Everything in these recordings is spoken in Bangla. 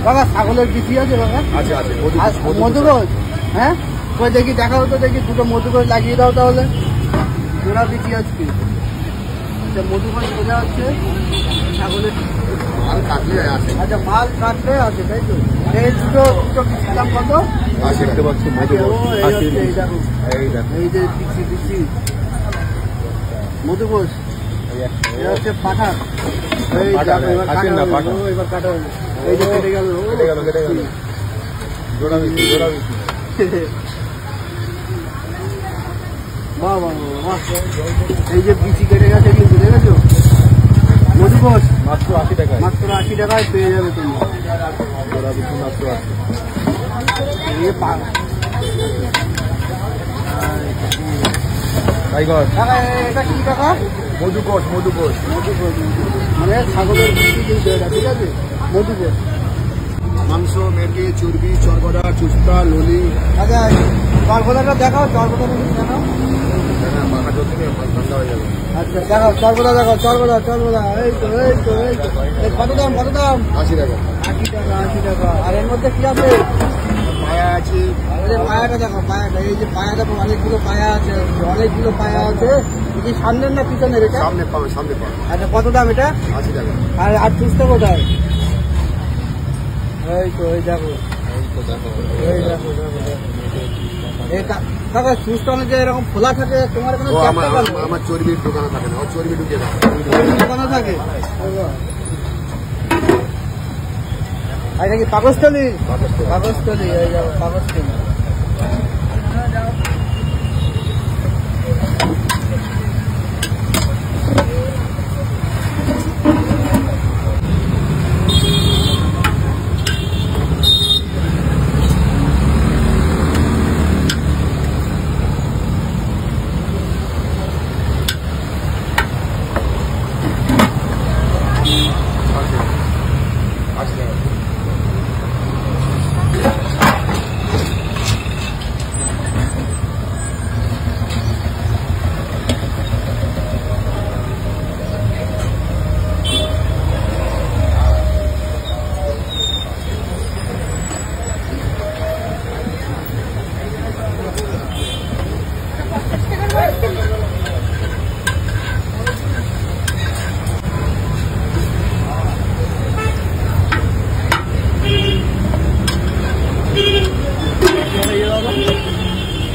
বাবা ছাগলের বিচি আছে বাবা? আচ্ছা আছে। মধুঘোষ? হ্যাঁ কই দেখি, দেখাও তো দেখি, দুটো মধুঘোষ লাগিয়ে দাও তাহলে। জোড়া বিচি আজকে মধুঘোষ বোঝা হচ্ছে ছাগলের। মাল কাটলে আছে। আচ্ছা মাল কাটলে আছে তাই তো। এই দুটো বিচির দাম কত? দেখতে পাচ্ছি মধুঘোষ। এই দেখো, এই যে বিচি মধুঘোষ, এটা হচ্ছে পাঠা। এবার কাটা হলো, এই যে কেটে গেল। জোড়া বিচি। বাহ বাহ বাহ, এই যে বিচি কেটে গেছে কিন্তু, দেখেছো? মধুঘোষ মাত্র 80 টাকা। মাত্র 80 টাকায় পেয়ে যাবে তুমি। জোড়া বিচি মাত্র 80। এটা কি টাকা? মধুঘোষ। মানে ছাগলের বিচি কিন্তু এটা, ঠিক আছে? মধুঘোষ। মাংস, মেটে, চর্বি, চরবড়া, চুস্তা, ললি। আচ্ছা চরবড়াটা দেখাও, চরবড়াটা দেখাও। মাথা জল থেকে ঠান্ডা হয়ে যাবে। আচ্ছা দেখাও চরবড়া, দেখাও চরবড়া। এই তো কত দাম? 80 টাকা। 80 টাকা। আর এর মধ্যে কি আছে? পায়া আছে। পায়াটা দেখো, পায়াটা। এই যে পায়া দেখো, অনেকগুলো পায়া আছে। এই সামনের না পিছনের এটা? সামনে পাবে। আচ্ছা কত দাম এটা? 80 টাকা। আর চুস্তা কোথায়? এই তো এই দেখো, কাকা চুস্তা যে এরকম খোলা থাকে, তোমার এখানে আমার চর্বির দোকানে থাকে না, চর্বি ঢুকে যায় দোকানে থাকে। আর এটা কি পাকস্থলী? এই যাবো পাকস্থলী।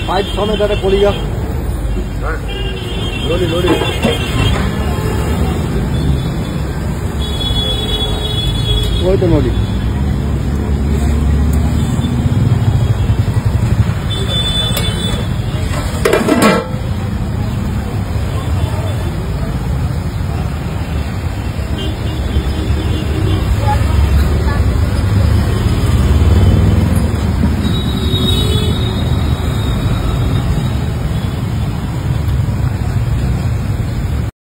পাইপ সমেত একটা পড়ে যাও। লরি ওই তো নদী।